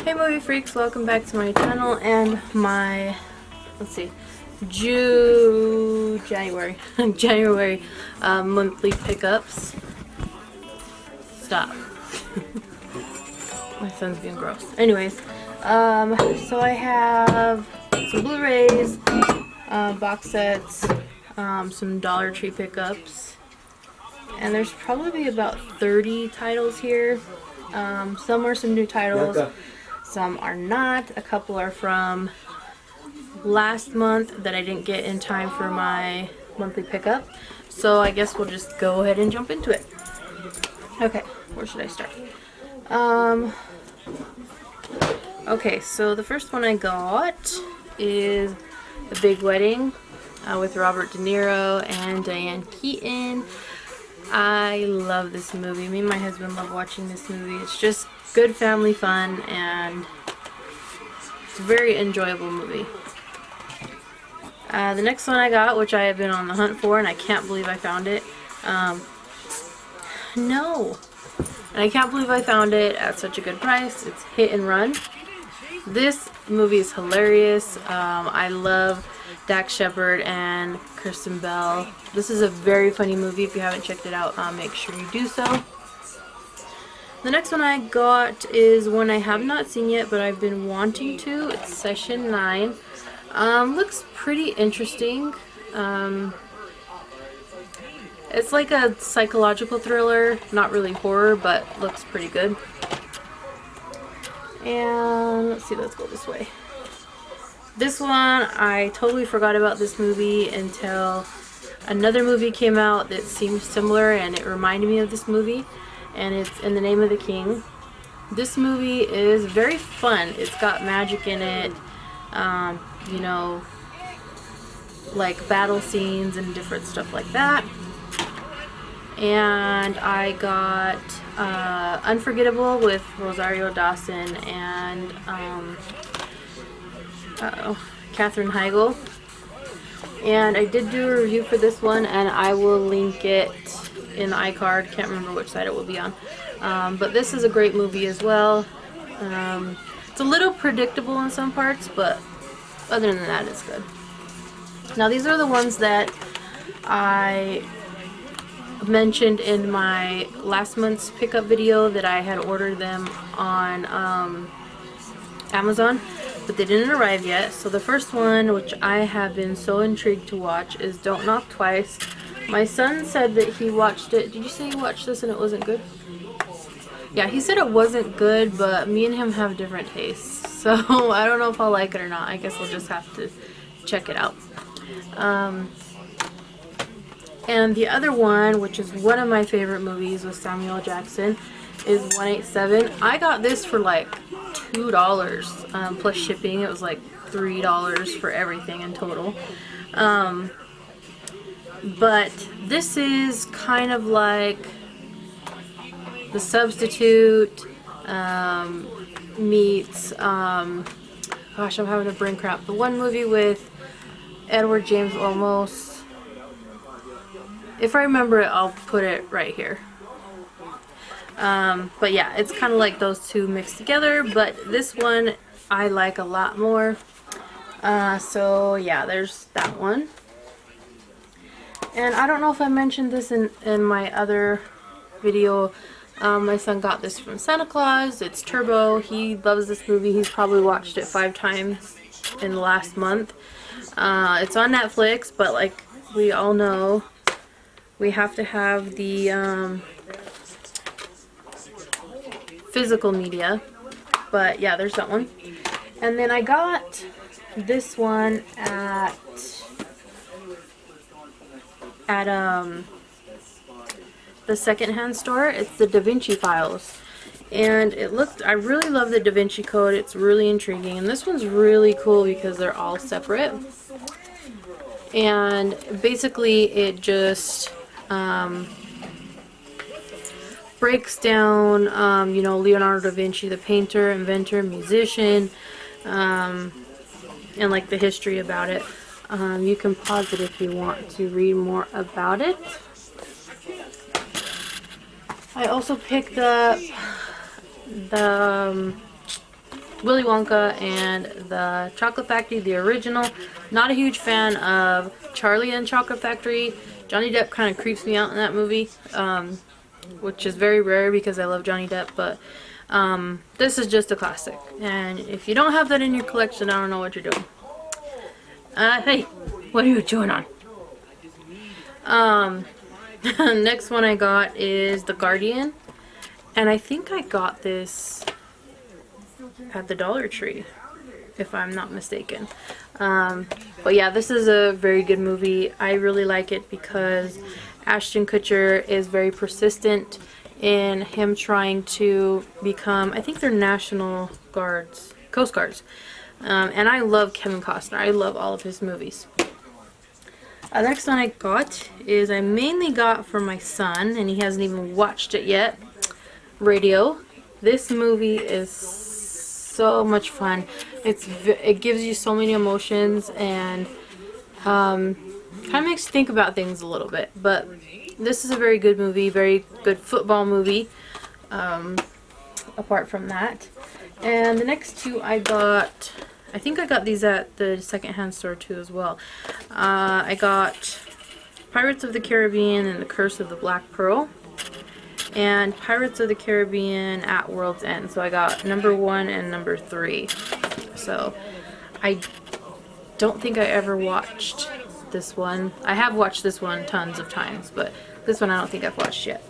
Hey movie freaks, welcome back to my channel and my, January January monthly pickups. Stop. My son's being gross. Anyways, so I have some Blu-rays, box sets, some Dollar Tree pickups, and there's probably about 30 titles here. Some are some new titles, some are not. A couple are from last month that I didn't get in time for my monthly pickup. So I guess we'll just go ahead and jump into it. Okay, where should I start? Okay, so the first one I got is The Big Wedding with Robert De Niro and Diane Keaton. I love this movie. Me and my husband love watching this movie. It's just good family fun and it's a very enjoyable movie. The next one I got, which I have been on the hunt for, and I can't believe I found it. And I can't believe I found it at such a good price. It's Hit and Run. This movie is hilarious. I love Dax Shepard and Kristen Bell. This is a very funny movie. If you haven't checked it out, make sure you do so. The next one I got is one I have not seen yet, but I've been wanting to. It's Session 9. Looks pretty interesting. It's like a psychological thriller, not really horror, but looks pretty good. And let's see, let's go this way. This one, I totally forgot about this movie until another movie came out that seemed similar and it reminded me of this movie, and it's In the Name of the King. This movie is very fun. It's got magic in it, you know, like battle scenes and different stuff like that. And I got Unforgettable with Rosario Dawson and Katherine Heigl. And I did do a review for this one, and I will link it in the iCard. Can't remember which side it will be on. But this is a great movie as well. It's a little predictable in some parts, but other than that, it's good. Now these are the ones that I mentioned in my last month's pickup video that I had ordered them on Amazon, but they didn't arrive yet. So the first one, which I have been so intrigued to watch, is Don't Knock Twice. My son said that he watched it. Did you say you watched this and it wasn't good? Yeah, he said it wasn't good, but me and him have different tastes, so I don't know if I'll like it or not. I guess we'll just have to check it out. And the other one, which is one of my favorite movies with Samuel Jackson, is 187. I got this for like $2 plus shipping. It was like $3 for everything in total. But this is kind of like The Substitute meets, gosh, I'm having a brain cramp. The one movie with Edward James Olmos. If I remember it, I'll put it right here. But yeah, it's kind of like those two mixed together, but this one I like a lot more. So yeah, there's that one. And I don't know if I mentioned this in my other video. My son got this from Santa Claus. It's Turbo. He loves this movie. He's probably watched it 5 times in the last month. It's on Netflix, but like we all know, we have to have the physical media. But yeah, there's that one. And then I got this one at the secondhand store. It's the Da Vinci Files. And I really love the Da Vinci Code. It's really intriguing. And this one's really cool because they're all separate. And basically it just breaks down, you know, Leonardo da Vinci, the painter, inventor, musician, and like the history about it. You can pause it if you want to read more about it. I also picked up the Willy Wonka and the Chocolate Factory, the original. Not a huge fan of Charlie and Chocolate Factory. Johnny Depp kind of creeps me out in that movie, which is very rare because I love Johnny Depp, but this is just a classic. And if you don't have that in your collection, I don't know what you're doing. Hey, what are you chewing on? Next one I got is The Guardian. And I think I got this at the Dollar Tree, if I'm not mistaken. But yeah, this is a very good movie. I really like it because Ashton Kutcher is very persistent in him trying to become, I think they're National Guards, Coast Guards. And I love Kevin Costner. I love all of his movies. The next one I got is I mainly got for my son, and he hasn't even watched it yet. Radio. This movie is so much fun. It gives you so many emotions and kind of makes you think about things a little bit. But this is a very good movie, very good football movie. Apart from that, and the next two I got. I think I got these at the secondhand store too as well. I got Pirates of the Caribbean and the Curse of the Black Pearl, and Pirates of the Caribbean at World's End. So I got number 1 and number 3. So I don't think I ever watched this one. I have watched this one tons of times, but this one I don't think I've watched yet.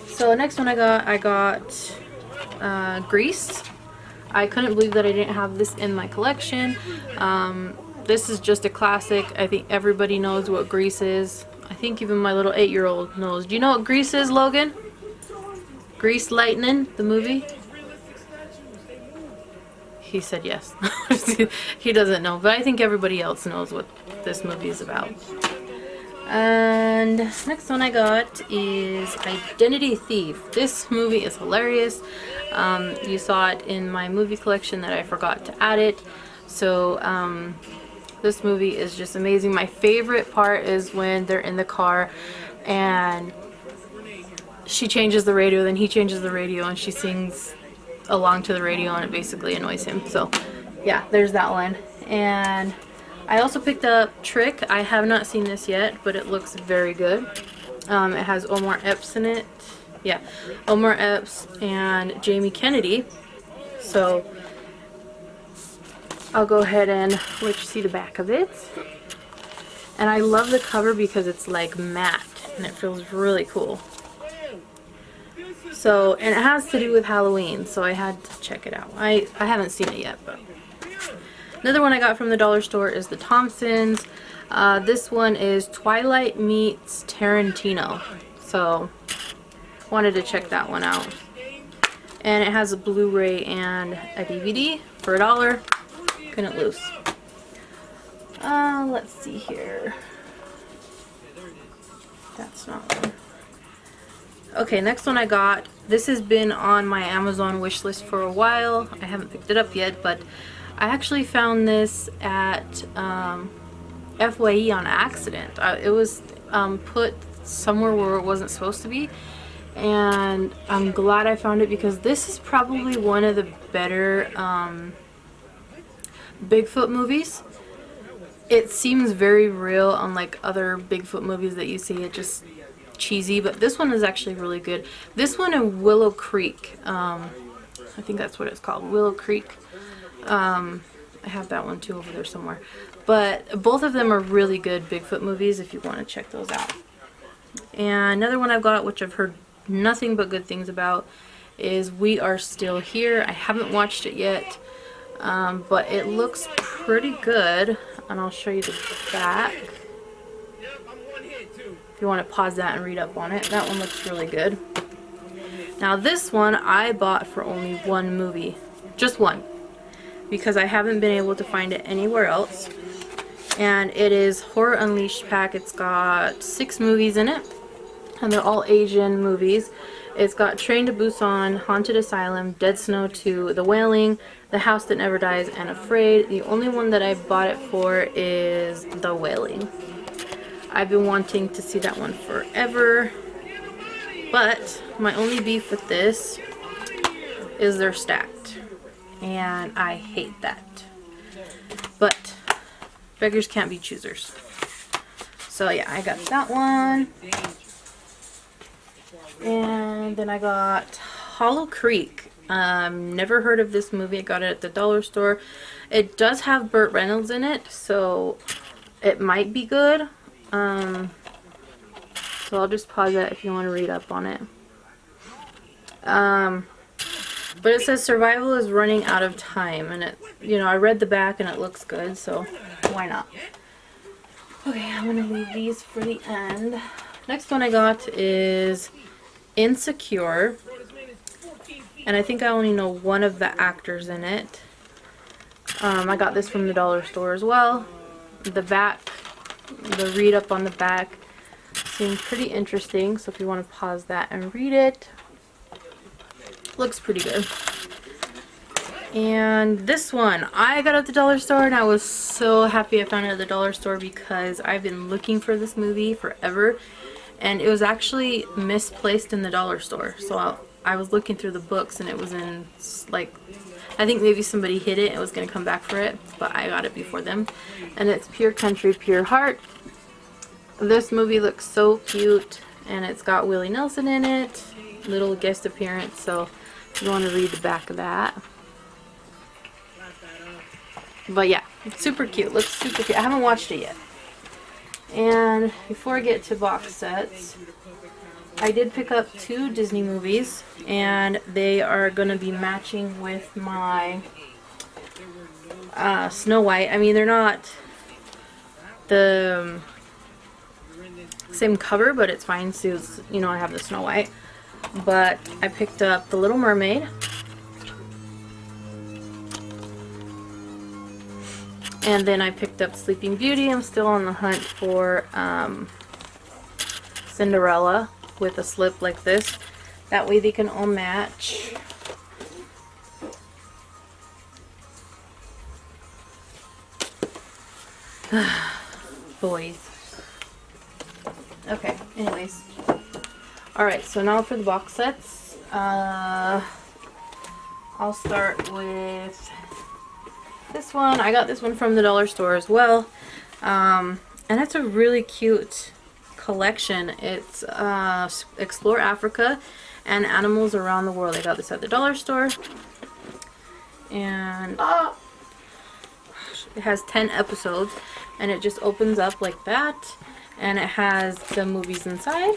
So the next one I got Grease. I couldn't believe that I didn't have this in my collection. This is just a classic. I think everybody knows what Grease is. I think even my little 8-year-old knows. Do you know what Grease is, Logan? Grease Lightning, the movie? He said yes. He doesn't know, but I think everybody else knows what this movie is about. And next one I got is Identity Thief. This movie is hilarious. You saw it in my movie collection that I forgot to add it. So this movie is just amazing. My favorite part is when they're in the car and she changes the radio, then he changes the radio, and she sings along to the radio, and it basically annoys him. So yeah, there's that one. And I also picked up Trick. I have not seen this yet, but it looks very good. It has Omar Epps in it. Yeah, Omar Epps and Jamie Kennedy. So I'll go ahead and let you see the back of it. And I love the cover because it's like matte and it feels really cool. So, and it has to do with Halloween, so I had to check it out. I haven't seen it yet, but another one I got from the dollar store is the Thompsons. This one is Twilight meets Tarantino. So wanted to check that one out. And it has a Blu-ray and a DVD for $1. Couldn't lose. Let's see here. That's not one. Okay, next one I got. This has been on my Amazon wish list for a while. I haven't picked it up yet, but I actually found this at FYE on accident. It was put somewhere where it wasn't supposed to be, and I'm glad I found it because this is probably one of the better Bigfoot movies. It seems very real, unlike other Bigfoot movies that you see. It just cheesy, but this one is actually really good. This one in Willow Creek, I think that's what it's called, Willow Creek. I have that one too over there somewhere. But both of them are really good Bigfoot movies if you want to check those out. And another one I've got, which I've heard nothing but good things about, is We Are Still Here. I haven't watched it yet, but it looks pretty good. And I'll show you the back. If you want to pause that and read up on it. That one looks really good. Now this one I bought for only one movie. Just one. Because I haven't been able to find it anywhere else. And it is Horror Unleashed pack. It's got 6 movies in it. And they're all Asian movies. It's got Train to Busan, Haunted Asylum, Dead Snow 2, The Wailing, The House That Never Dies, and Afraid. The only one that I bought it for is The Wailing. I've been wanting to see that one forever. But my only beef with this is they're stacked. and I hate that. But beggars can't be choosers. So yeah, I got that one. And then I got Hollow Creek. Never heard of this movie. I got it at the dollar store. It does have Burt Reynolds in it, so it might be good. So I'll just pause it if you want to read up on it. But it says survival is running out of time, and it, you know, I read the back and it looks good, so why not? Okay, I'm gonna leave these for the end. Next one I got is Insecure, and I think I only know one of the actors in it. I got this from the dollar store as well. The back, the read up on the back seemed pretty interesting, so if you want to pause that and read it, looks pretty good. And this one I got at the dollar store, and I was so happy I found it at the dollar store because I've been looking for this movie forever, and it was actually misplaced in the dollar store. So I was looking through the books, and it was in, like, I think maybe somebody hid it and was going to come back for it, but I got it before them. And it's Pure Country, Pure Heart. This movie looks so cute, and it's got Willie Nelson in it, little guest appearance, so if you want to read the back of that. But yeah, it's super cute. Looks super cute. I haven't watched it yet. And before I get to box sets, I did pick up 2 Disney movies, and they are going to be matching with my Snow White. I mean, they're not the same cover, but it's fine since, you know, I have the Snow White. But I picked up The Little Mermaid, and then I picked up Sleeping Beauty. I'm still on the hunt for Cinderella with a slip like this. That way they can all match. Boys. Okay, anyways. Alright, so now for the box sets. I'll start with this one. I got this one from the dollar store as well. And it's a really cute collection. It's Explore Africa and Animals Around the World. I got this at the dollar store. And it has 10 episodes, and it just opens up like that, and it has the movies inside,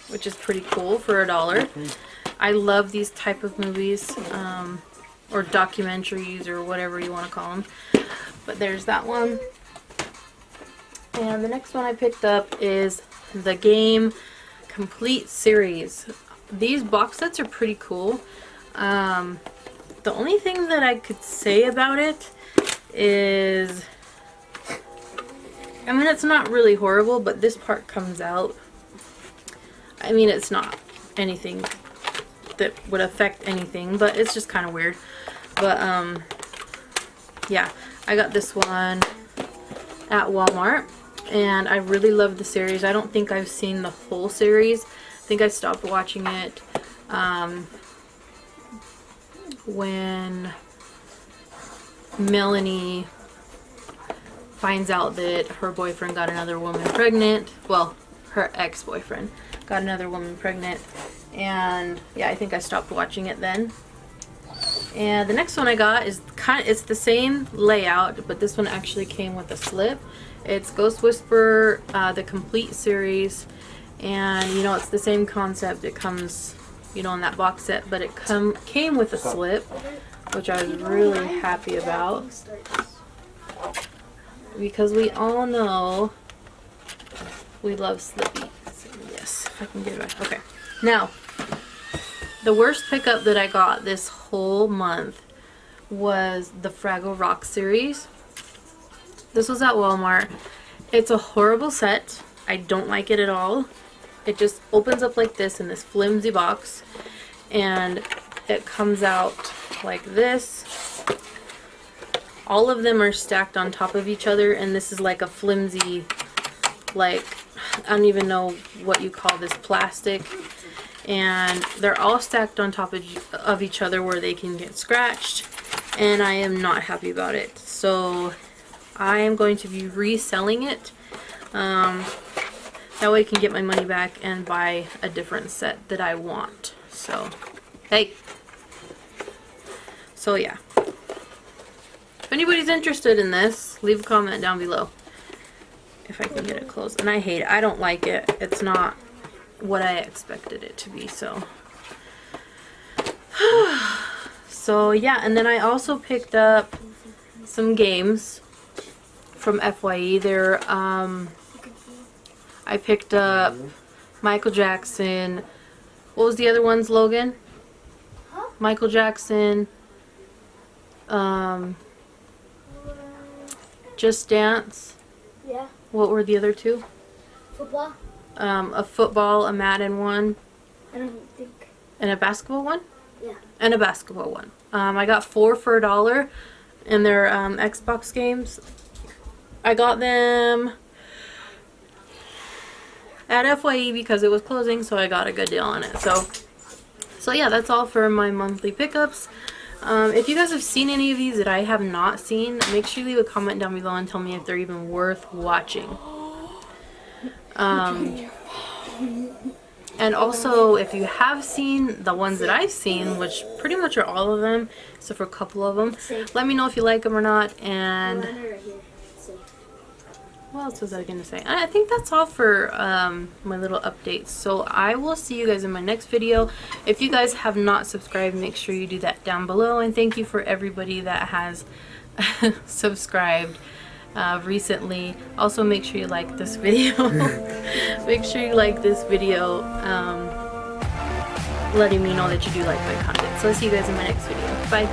which is pretty cool for $1. I love these type of movies, or documentaries, or whatever you want to call them. But there's that one. And the next one I picked up is the Game Complete Series. These box sets are pretty cool. The only thing that I could say about it is, I mean, it's not really horrible, but this part comes out. I mean, it's not anything that would affect anything, but it's just kind of weird. But yeah, I got this one at Walmart, and I really love the series. I don't think I've seen the whole series. I think I stopped watching it when Melanie finds out that her boyfriend got another woman pregnant. Well, her ex-boyfriend got another woman pregnant, and yeah, I think I stopped watching it then. And the next one I got is it's the same layout, but this one actually came with a slip. It's Ghost Whisperer, the complete series, and you know, it's the same concept. It comes, you know, in that box set, but it came with a slip, which I was really happy about, because we all know we love Slippy. Yes, if I can get it back. Okay, now the worst pickup that I got this whole month was the Fraggle Rock series. This was at Walmart. It's a horrible set. I don't like it at all. It just opens up like this in this flimsy box, and it comes out like this. All of them are stacked on top of each other, and this is like a flimsy, like, I don't even know what you call this, plastic. And they're all stacked on top of each other where they can get scratched. and I am not happy about it. So I am going to be reselling it. That way I can get my money back and buy a different set that I want. So, hey. So yeah. If anybody's interested in this, leave a comment down below. If I can get it close. And I hate it. I don't like it. It's not what I expected it to be, so. So yeah, and then I also picked up some games from FYE. I picked up Michael Jackson. What was the other ones, Logan? Huh? Michael Jackson. Just Dance. Yeah. What were the other two? Football? A football, a Madden one, I don't think. and a basketball one? Yeah. And a basketball one. I got 4 for $1, and they're Xbox games. I got them at FYE because it was closing, so I got a good deal on it. So yeah, that's all for my monthly pickups. If you guys have seen any of these that I have not seen, make sure you leave a comment down below and tell me if they're even worth watching. And also, if you have seen the ones that I've seen, which pretty much are all of them, except for a couple of them, let me know if you like them or not. And what else was I going to say? I think that's all for my little updates. So I will see you guys in my next video. If you guys have not subscribed, make sure you do that down below. And thank you for everybody that has subscribed recently. Also, make sure you like this video. Make sure you like this video, letting me know that you do like my content. So I'll see you guys in my next video. Bye.